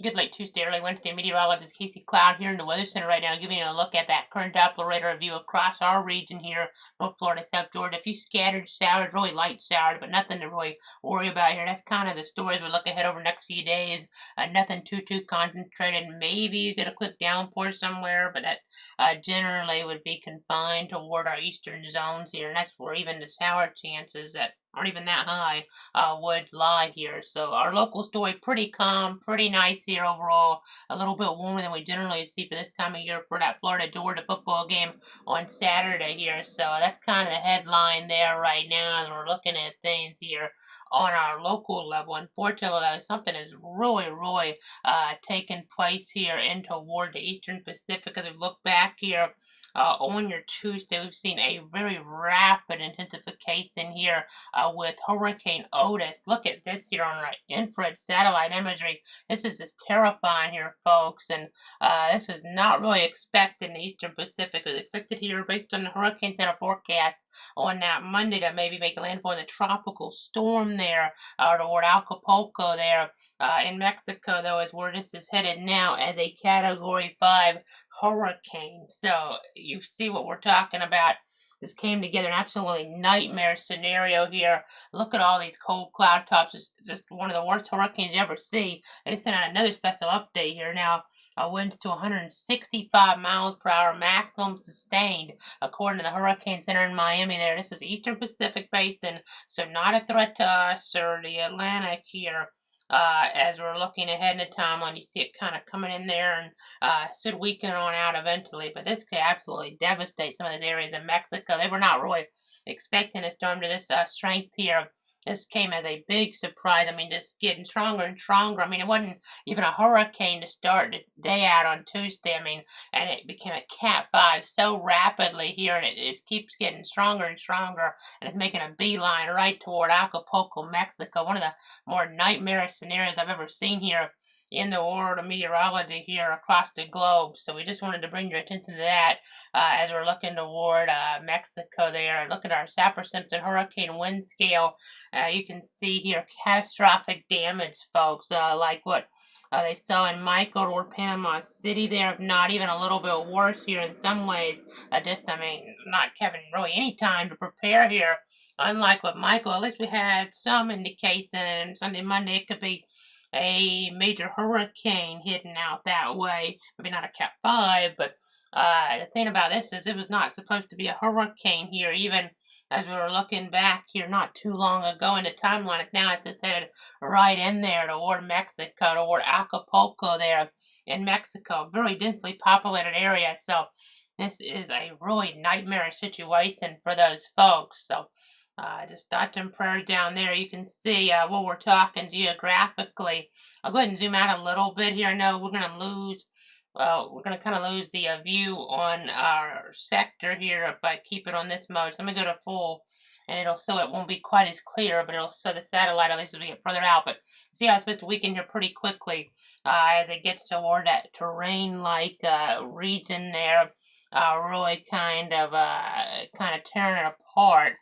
Good late Tuesday, early Wednesday. Meteorologist Casey Cloud here in the Weather Center right now, giving you a look at that current Doppler radar view across our region here, North Florida, South Georgia. A few scattered showers, really light showers, but nothing to really worry about here. That's kind of the story as we look ahead over the next few days. Nothing too concentrated. Maybe you get a quick downpour somewhere, but that generally would be confined toward our eastern zones here, and that's where even the shower chances that aren't even that high would lie here. So our local story, pretty calm, pretty nice here overall. A little bit warmer than we generally see for this time of year for that Florida Georgia football game on Saturday here. So that's kind of the headline there right now as we're looking at things here on our local level. Unfortunately, though, something is really taking place here in toward the Eastern Pacific. As we look back here on your Tuesday, we've seen a very rapid intensification here with Hurricane Otis. Look at this here on our infrared satellite imagery. This is just terrifying here, folks, and this was not really expected in the Eastern Pacific. It was expected here based on the Hurricane Center forecast on that Monday to maybe make a landfall in the tropical storm there toward Acapulco there in Mexico, though, is where this is headed now as a Category 5 hurricane. So you see what we're talking about. This came together an absolutely nightmare scenario here. Look at all these cold cloud tops. It's just one of the worst hurricanes you ever see. They sent out another special update here now. Winds to 165 miles per hour maximum sustained, according to the Hurricane Center in Miami there. This is Eastern Pacific Basin, so not a threat to us or the Atlantic here. As we're looking ahead in the timeline, you see it kind of coming in there and should weaken on out eventually. But this could absolutely devastate some of those areas in Mexico. They were not really expecting a storm to this strength here. This came as a big surprise. I mean, just getting stronger and stronger. I mean, it wasn't even a hurricane to start the day out on Tuesday. I mean, and it became a Cat 5 so rapidly here, and it just keeps getting stronger and stronger, and it's making a beeline right toward Acapulco, Mexico. One of the more nightmarish scenarios I've ever seen here in the world of meteorology here across the globe. So we just wanted to bring your attention to that as we're looking toward Mexico there. Look at our Saffir-Simpson hurricane wind scale. You can see here catastrophic damage, folks, like what they saw in Michael or Panama City there, if not even a little bit worse here in some ways. I mean, not having really any time to prepare here. Unlike with Michael, at least we had some indication Sunday, Monday, it could be a major hurricane hitting out that way. Maybe not a Cat 5, but the thing about this is it was not supposed to be a hurricane here, even as we were looking back here not too long ago in the timeline. Now it's just headed right in there toward Mexico, toward Acapulco there in Mexico. Very densely populated area, so this is a really nightmarish situation for those folks. So just thoughts and prayers down there. You can see what we're talking geographically. I'll go ahead and zoom out a little bit here. I know we're going to lose, we're going to kind of lose the view on our sector here if I keep it on this mode. So I'm going to go to full, and it'll show it won't be quite as clear, but it'll show the satellite at least as we get further out. But see how it's supposed to weaken here pretty quickly as it gets toward that terrain-like region there. Really kind of tearing it apart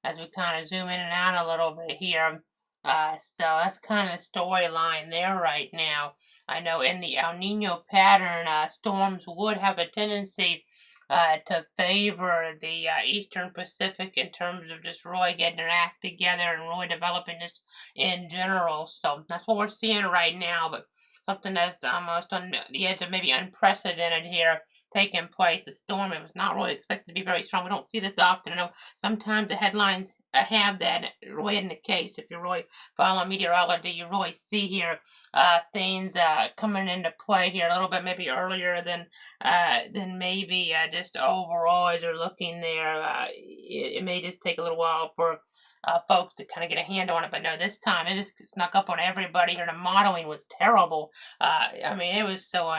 as we kind of zoom in and out a little bit here. So that's kind of the storyline there right now. I know in the El Nino pattern, storms would have a tendency to favor the Eastern Pacific in terms of just really getting their act together and really developing this in general. So that's what we're seeing right now, but something that's almost on the edge of maybe unprecedented here taking place. The storm, it was not really expected to be very strong. We don't see this often. I know sometimes the headlines have that really in the case. If you really follow meteorology, you really see here things coming into play here a little bit maybe earlier than maybe just overall as you're looking there. It may just take a little while for folks to kind of get a handle on it, but no, this time it just snuck up on everybody here. The modeling was terrible. I mean, it was so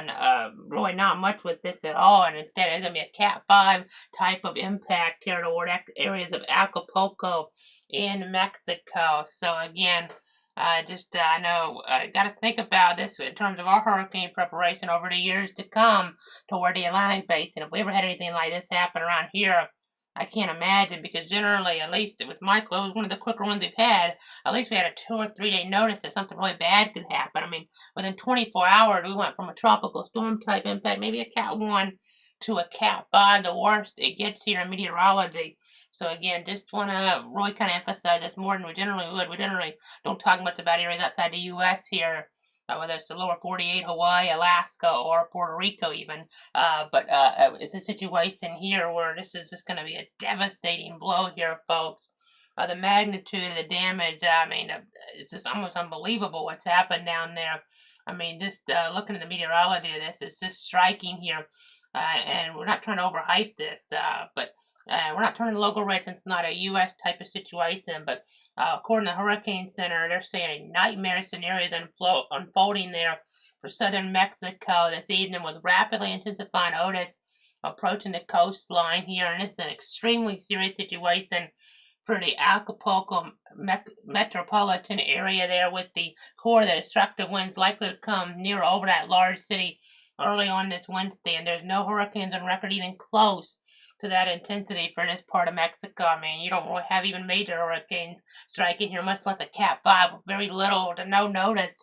really not much with this at all, and instead it's going to be a Cat 5 type of impact here toward areas of Acapulco in Mexico. So again, I know, got to think about this in terms of our hurricane preparation over the years to come toward the Atlantic Basin. If we ever had anything like this happen around here, I can't imagine because generally, at least with Michael, it was one of the quicker ones we've had. At least we had a 2 or 3 day notice that something really bad could happen. I mean, within 24 hours, we went from a tropical storm type impact, maybe a Cat 1, to a Cat 5, the worst it gets here in meteorology. So again, just want to really kind of emphasize this more than we generally would. We generally don't talk much about areas outside the U.S. here, whether it's the lower 48, Hawaii, Alaska, or Puerto Rico even. But it's a situation here where this is just going to be a devastating blow here, folks. The magnitude of the damage, I mean, it's just almost unbelievable what's happened down there. I mean, just looking at the meteorology of this, it's just striking here. And we're not trying to overhype this, but we're not turning local red since it's not a U.S. type of situation. But according to the Hurricane Center, they're saying nightmare scenarios unfolding there for southern Mexico this evening with rapidly intensifying Otis approaching the coastline here. And it's an extremely serious situation for the Acapulco metropolitan area there, with the core of the destructive winds likely to come near over that large city early on this Wednesday, and there's no hurricanes on record even close to that intensity for this part of Mexico. I mean, you don't really have even major hurricanes striking here, much less a Cat 5 with very little to no notice.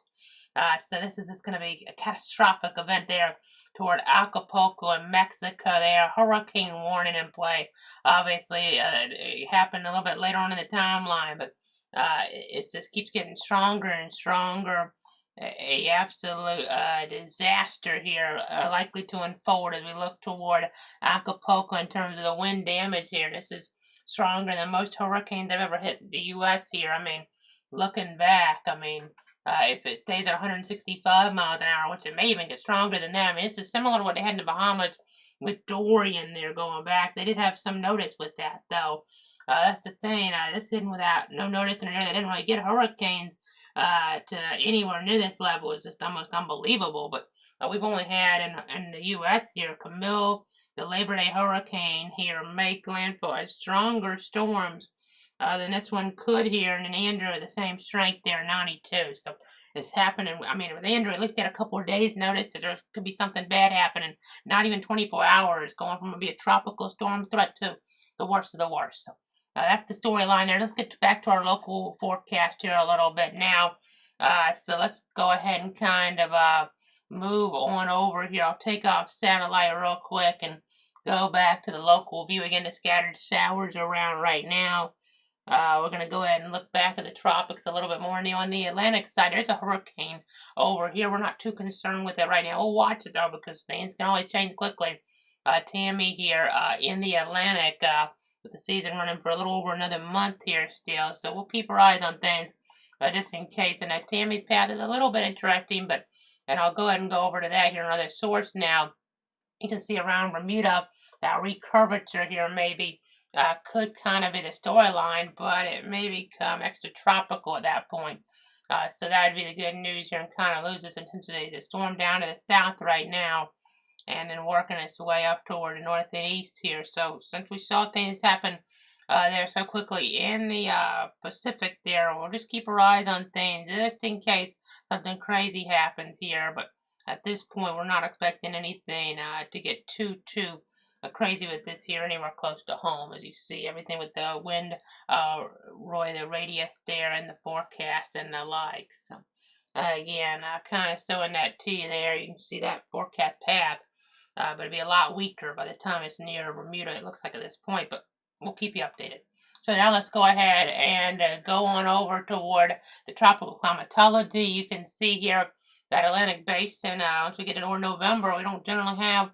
So this is just going to be a catastrophic event there toward Acapulco and Mexico there. Hurricane warning in play. Obviously, it happened a little bit later on in the timeline, but it just keeps getting stronger and stronger. A absolute disaster here likely to unfold as we look toward Acapulco in terms of the wind damage here. This is stronger than most hurricanes that have ever hit the U.S. here. I mean, looking back, I mean, if it stays at 165 miles an hour, which it may even get stronger than that. I mean, this is similar to what they had in the Bahamas with Dorian there going back. They did have some notice with that, though. That's the thing. This hidden without no notice in an area that didn't really get hurricanes to anywhere near this level is just almost unbelievable. But we've only had in the U.S. here, Camille, the Labor Day hurricane here, make landfall as stronger storms than this one could here, and then Andrew the same strength there, 92. So it's happening. I mean, with Andrew, at least had a couple of days notice that there could be something bad happening. Not even 24 hours, going from be a tropical storm threat to the worst of the worst. So that's the storyline there. Let's get back to our local forecast here a little bit now. So let's go ahead and kind of move on over here. I'll take off satellite real quick and go back to the local view again. The scattered showers around right now. We're going to go ahead and look back at the tropics a little bit more. On the Atlantic side, there's a hurricane over here. We're not too concerned with it right now. We'll watch it, though, because things can always change quickly. Tammy here in the Atlantic with the season running for a little over another month here still. So we'll keep our eyes on things just in case. And Tammy's path is a little bit interesting, and I'll go ahead and go over to that here, another source now. You can see around Bermuda, that recurvature here maybe could kind of be the storyline, but it may become extra tropical at that point. So that would be the good news here, and kind of lose its intensity. The storm down to the south right now, and then working its way up toward the north and east here. So since we saw things happen there so quickly in the Pacific there, we'll just keep our eyes on things just in case something crazy happens here. But at this point, we're not expecting anything to get too crazy with this here anywhere close to home. As you see, everything with the wind, Roy, the radius there, and the forecast and the like. So again, kind of showing that to you there. You can see that forecast path, but it'll be a lot weaker by the time it's near Bermuda, it looks like at this point, but we'll keep you updated. So now let's go ahead and go on over toward the tropical climatology. You can see here that Atlantic basin, once we get into November, we don't generally have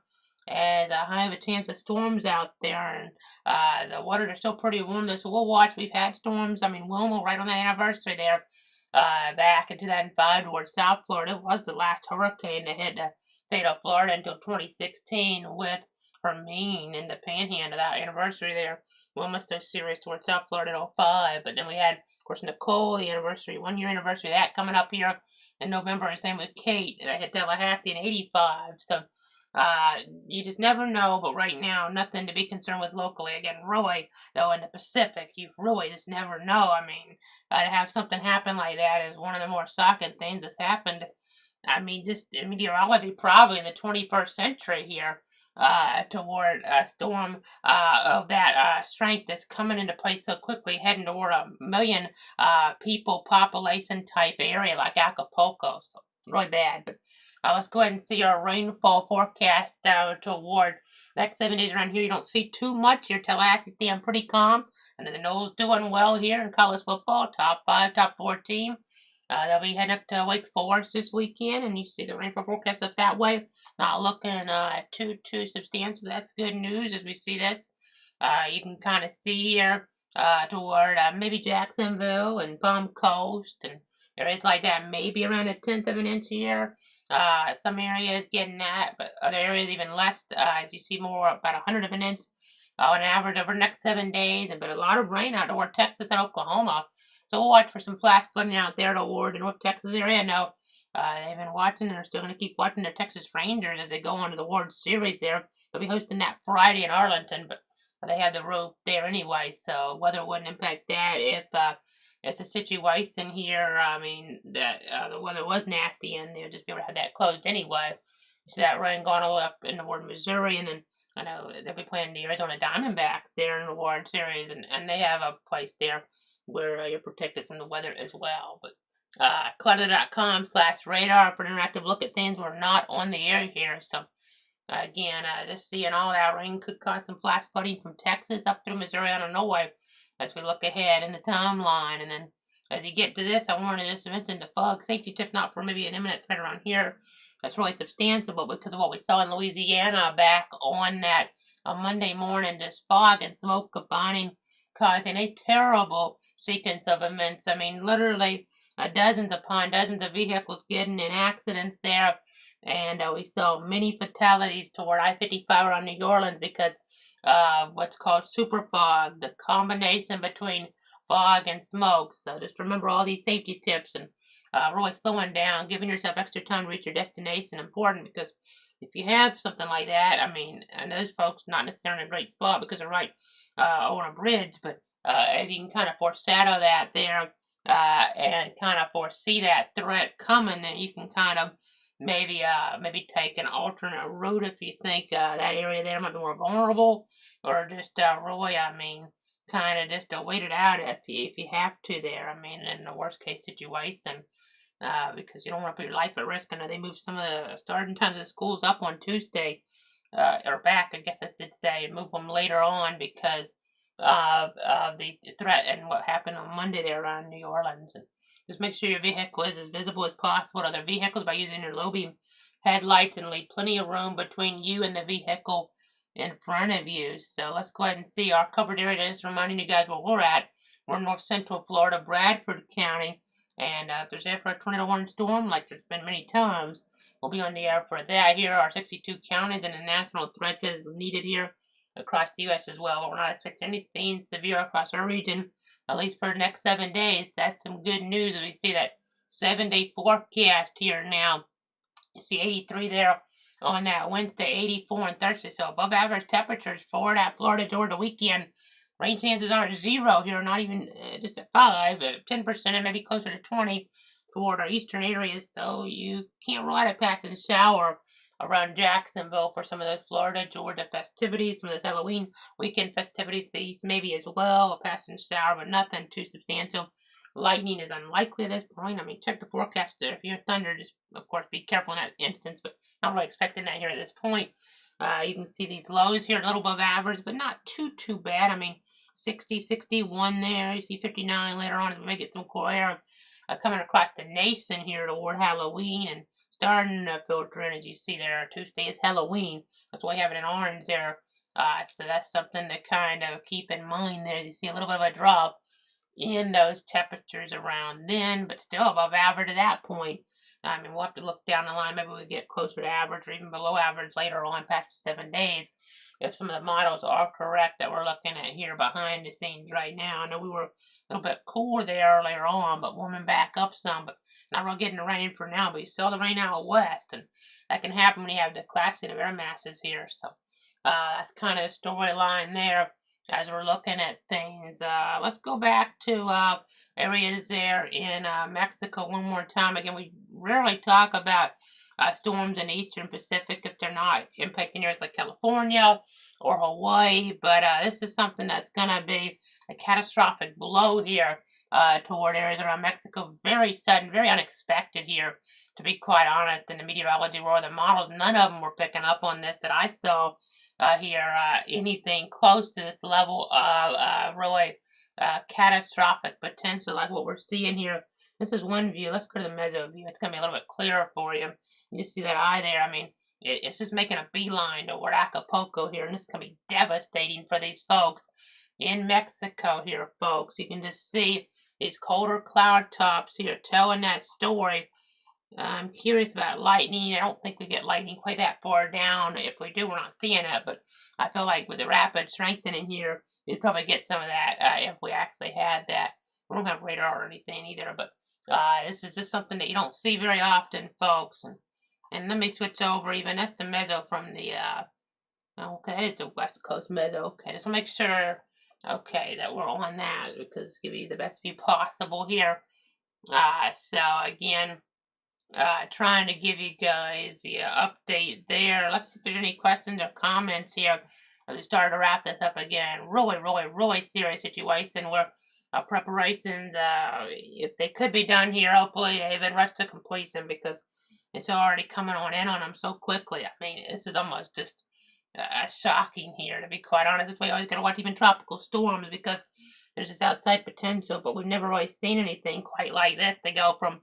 as high of a chance of storms out there, and the waters are still pretty warm there, so we'll watch. We've had storms. I mean, Wilma, right on that anniversary there, back in 2005 towards South Florida. It was the last hurricane to hit the state of Florida until 2016 with Hermine in the Panhandle. That anniversary there, Wilma's so serious towards South Florida in 05, but then we had, of course, Nicole, the anniversary, 1 year anniversary of that coming up here in November, and same with Kate that hit Tallahassee in 85. So you just never know, but right now, nothing to be concerned with locally. Again, Roy, though, in the Pacific, you really just never know. I mean, to have something happen like that is one of the more shocking things that's happened I mean, just meteorology probably in the 21st century here toward a storm of that strength that's coming into place so quickly, heading toward a million people population type area like Acapulco. So really bad. But let's go ahead and see our rainfall forecast toward next 7 days around here. You don't see too much. Your Tallahassee Dam pretty calm. And the Knowles doing well here in college football, top 5, top 4 team. They'll be heading up to Wake Forest this weekend, and you see the rainfall forecast up that way. Not looking too substantial. That's good news as we see this. You can kind of see here toward maybe Jacksonville and Palm Coast and areas like that, maybe around 1/10 of an inch here. Some areas getting that, but other areas even less. As you see more, about 100 of an inch on average over the next 7 days, but a lot of rain out toward Texas and Oklahoma. So we'll watch for some flash flooding out there toward the North Texas area. I know they've been watching and are still going to keep watching their Texas Rangers as they go on to the World Series there. They'll be hosting that Friday in Arlington, but they have the road there anyway, so weather wouldn't impact that if it's a situation here. I mean, that the weather was nasty and they'll just be able to have that closed anyway. So that rain going all the way up in toward Missouri, and then I know they'll be playing the Arizona Diamondbacks there in the World Series, and they have a place there where you're protected from the weather as well. But clutter.com/radar for an interactive look at things. We're not on the air here, so again, just seeing all that rain could cause some flash flooding from Texas up through Missouri. I don't know why as we look ahead in the timeline. And then as you get to this, I wanted to just mention the fog safety tip, not for maybe an imminent threat around here. That's really substantial, but because of what we saw in Louisiana back on that Monday morning, this fog and smoke combining, causing a terrible sequence of events. I mean, literally dozens upon dozens of vehicles getting in accidents there. And we saw many fatalities toward I-55 around New Orleans because of what's called super fog, the combination between fog and smoke. So just remember all these safety tips and really slowing down, giving yourself extra time to reach your destination. Important because if you have something like that, I mean, and those folks not necessarily in a great spot because they're right on a bridge, but if you can kind of foreshadow that there and kind of foresee that threat coming, then you can kind of maybe take an alternate route if you think that area there might be more vulnerable, or just really, I mean, kind of just wait it out if you have to there. I mean, in the worst case situation, because you don't want to put your life at risk. I know they moved some of the starting times of the schools up on Tuesday, or back, I guess I should say, and move them later on because of the threat and what happened on Monday there around New Orleans. And just make sure your vehicle is as visible as possible to other vehicles by using your low beam headlights and leave plenty of room between you and the vehicle in front of you. So let's go ahead and see our covered area. Just reminding you guys where we're at. We're in north central Florida, Bradford County. And if there's ever a tornado warning storm, like there's been many times, we'll be on the air for that. Here are 62 counties, and the national threat is needed here across the U.S. as well. But we're not expecting anything severe across our region, at least for the next 7 days. That's some good news as we see that 7-day forecast here now. You see 83 there on that Wednesday, 84 on Thursday. So above average temperatures for that Florida Georgia weekend. Rain chances aren't 0 here, not even just at 5, 10%, and maybe closer to 20 toward our eastern areas. So you can't rely on a passing shower around Jacksonville for some of those Florida Georgia festivities, some of those Halloween weekend festivities. To the east maybe as well, a passing shower, but nothing too substantial. Lightning is unlikely at this point. I mean, check the forecast there. If you hear thunder, just of course be careful in that instance, but not really expecting that here at this point. You can see these lows here a little above average, but not too bad. I mean, 60, 61 there. You see 59 later on as we may get some cool air coming across the nation here toward Halloween and starting to filter in. As you see there, Tuesday is Halloween. That's why we have it in orange there. So that's something to kind of keep in mind there. As you see a little bit of a drop in those temperatures around then, but still above average at that point. I mean, we'll have to look down the line. Maybe we get closer to average or even below average later on past 7 days if some of the models are correct that we're looking at here behind the scenes right now. I know we were a little bit cooler there earlier on, but warming back up some, but not really getting the rain for now. But you saw the rain out west, and that can happen when you have the clashing of air masses here. So that's kind of the storyline there as we're looking at things. Let's go back to areas there in Mexico one more time. Again, we rarely talk about storms in the eastern Pacific if they're not impacting areas like California or Hawaii. But this is something that's going to be a catastrophic blow here toward areas around Mexico. Very sudden, very unexpected here, to be quite honest. In the meteorology world, the models, none of them were picking up on this that I saw here. Anything close to this level of really catastrophic potential like what we're seeing here. This is one view. Let's go to the meso view. It's going to be a little bit clearer for you. You just see that eye there. I mean, it's just making a beeline toward Acapulco here, and this is going to be devastating for these folks in Mexico here, folks. You can just see these colder cloud tops here telling that story. I'm curious about lightning. I don't think we get lightning quite that far down. If we do, we're not seeing it, but I feel like with the rapid strengthening here, you'd probably get some of that if we actually had that. We don't have radar or anything either, but this is just something that you don't see very often, folks. And let me switch over even. That's the meso from the, okay, that is the West Coast meso. Okay, just want to make sure, okay, that we're on that because give you the best view possible here. So again, trying to give you guys the update there. Let's see if there's any questions or comments here as we start to wrap this up again. Really serious situation where preparations, if they could be done here, hopefully they've been rushed to completion because it's already coming on in on them so quickly. I mean, this is almost just shocking here, to be quite honest. That's why you always got to watch even tropical storms because there's this outside potential, but we've never really seen anything quite like this to go from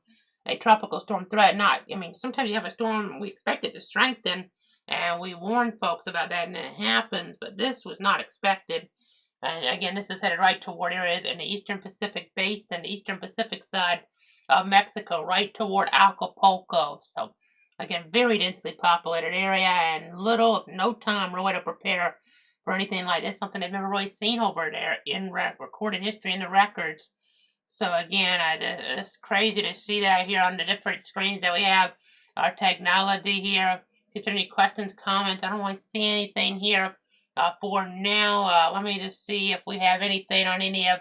a tropical storm threat. I mean, sometimes you have a storm, we expect it to strengthen, and we warn folks about that, and it happens, but this was not expected. And again, this is headed right toward areas in the eastern Pacific Basin, the eastern Pacific side of Mexico, right toward Acapulco. So, again, very densely populated area, and no time really to prepare for anything like this, something they've never really seen over there in recorded history, in the records. So again, it's crazy to see that here on the different screens that we have, our technology here. If there are any questions, comments, I don't really see anything here for now. Let me just see if we have anything on any of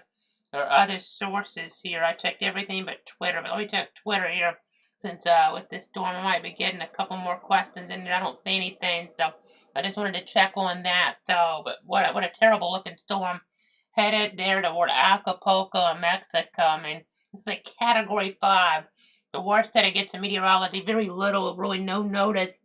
our other sources here. I checked everything but Twitter, but let me check Twitter here since with this storm I might be getting a couple more questions in there. I don't see anything, so I just wanted to check on that though. But what a terrible looking storm headed there toward Acapulco in Mexico. I mean, it's like Category 5, the worst that it gets in meteorology. Very little, really no notice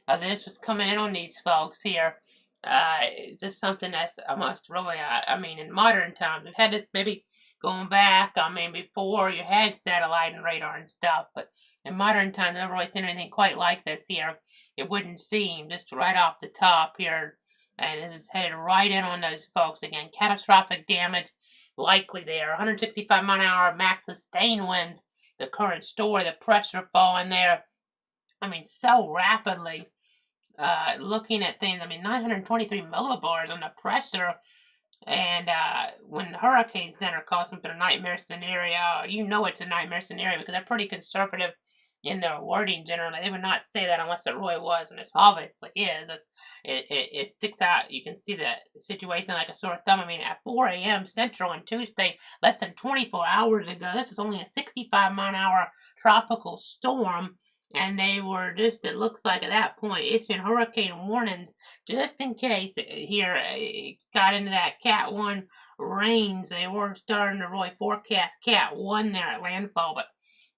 of this was coming in on these folks here. It's just something that's almost really, I mean, in modern times, we've had this maybe going back, I mean, before you had satellite and radar and stuff, but in modern times, I've never really seen anything quite like this here. It wouldn't seem, just right off the top here, and it is headed right in on those folks again. Catastrophic damage likely there. 165 mile an hour max sustained winds. The current story, the pressure falling there. I mean, so rapidly. Looking at things, I mean, 923 millibars on the pressure. And when the Hurricane Center calls something a nightmare scenario, you know it's a nightmare scenario because they're pretty conservative in their wording generally. They would not say that unless it really was, and it's obviously is. It sticks out. You can see the situation like a sore thumb. I mean, at 4 a.m. Central on Tuesday, less than 24 hours ago, this was only a 65 mile an hour tropical storm. And they were just, it looks like at that point, issuing hurricane warnings just in case here it got into that Cat 1 range. They were starting to really forecast Cat 1 there at landfall, but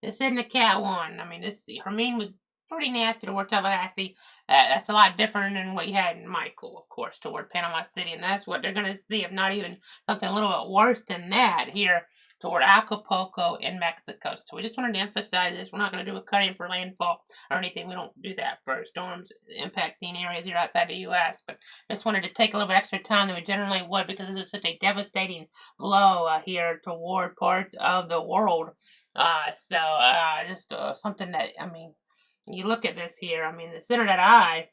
this isn't a Cat 1. I mean, this Hermine was pretty nasty toward Tallahassee. That's a lot different than what you had in Michael, of course, toward Panama City, and that's what they're going to see, if not even something a little bit worse than that here toward Acapulco in Mexico. So we just wanted to emphasize this. We're not going to do a cutting for landfall or anything. We don't do that for storms impacting areas here outside the U.S., but just wanted to take a little bit extra time than we generally would because this is such a devastating blow here toward parts of the world. Just something that, I mean, you look at this here, I mean, the center of that eye,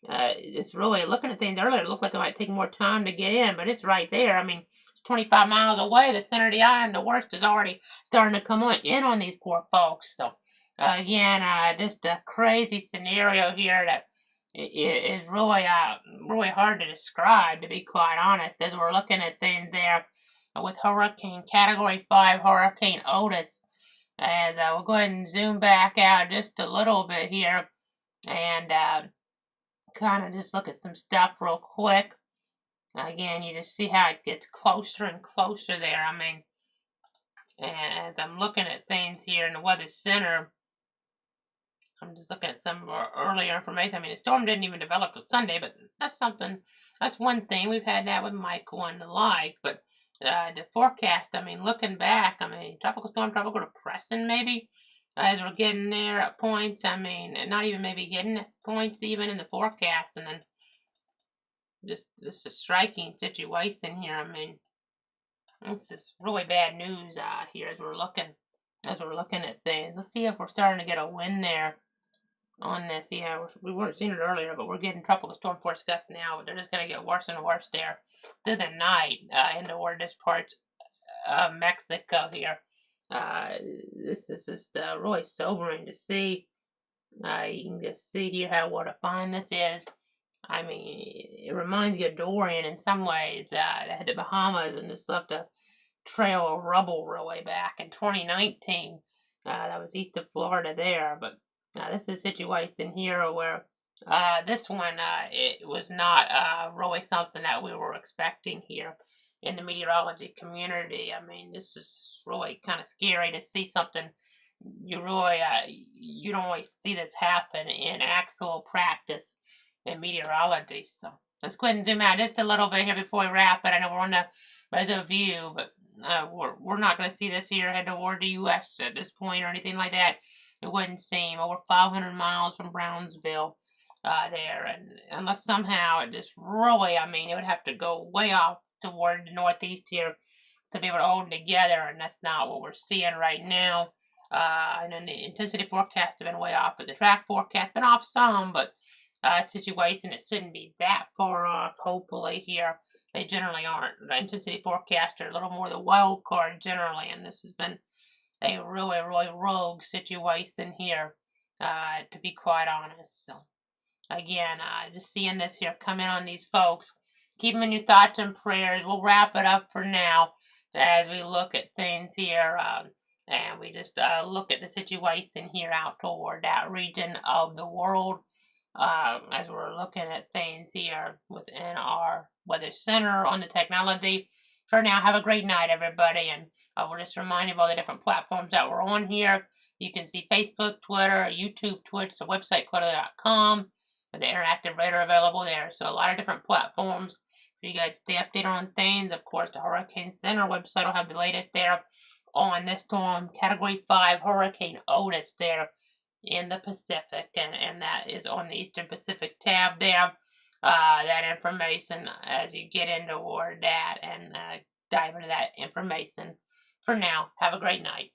it's really, looking at things earlier, it looked like it might take more time to get in, but it's right there. I mean, it's 25 miles away, the center of the eye, and the worst is already starting to come in on these poor folks. So, again, just a crazy scenario here that is really, really hard to describe, to be quite honest, as we're looking at things there with Hurricane Category 5, Hurricane Otis. And we'll go ahead and zoom back out just a little bit here and kind of just look at some stuff real quick. Again, you just see how it gets closer and closer there. I mean, and as I'm looking at things here in the Weather Center, I'm just looking at some of our earlier information. I mean, the storm didn't even develop till Sunday, but that's one thing. We've had that with Michael and the like. But the forecast, I mean, looking back, I mean, tropical storm, tropical depression maybe, as we're getting there at points. I mean, and not even maybe getting at points even in the forecast. And then just this is a striking situation here. I mean, this is really bad news here as we're looking at things. Let's see if we're starting to get a wind there on this. Yeah, we weren't seeing it earlier, but we're getting tropical storm force gusts now. But they're just going to get worse and worse there through the night into this part of Mexico here. This is just really sobering to see. You can just see here how what a fine this is. I mean, it reminds you of Dorian in some ways. They had the Bahamas and just left a trail of rubble really back in 2019. That was east of Florida there, but this is a situation here where this one it was not really something that we were expecting here in the meteorology community. I mean, this is really kind of scary to see something you really you don't always see this happen in actual practice in meteorology. So let's go ahead and zoom out just a little bit here before we wrap it. I know we're on the Reso view, but we're not going to see this here head toward the U.S. at this point or anything like that. It wouldn't seem over 500 miles from Brownsville there, and unless somehow it just really, I mean, it would have to go way off toward the northeast here to be able to hold together, and that's not what we're seeing right now. And then the intensity forecast have been way off, but the track forecast been off some, but situation it shouldn't be that far off, hopefully here. They generally aren't. The intensity forecast are a little more the wild card generally, and this has been a really, really rogue situation here, to be quite honest. So, again, just seeing this here come in on these folks. Keep them in your thoughts and prayers. We'll wrap it up for now as we look at things here. And we just look at the situation here out toward that region of the world as we're looking at things here within our Weather Center on the technology. For now, have a great night, everybody. And we'll just remind you of all the different platforms that we're on here. You can see Facebook, Twitter, YouTube, Twitch, the website, clutter.com, the interactive radar available there. So a lot of different platforms for you guys to stay updated on things. Of course, the Hurricane Center website will have the latest there on this storm, Category 5 Hurricane Otis there in the Pacific, and that is on the Eastern Pacific tab there. That information as you get into that and dive into that information. For now, have a great night.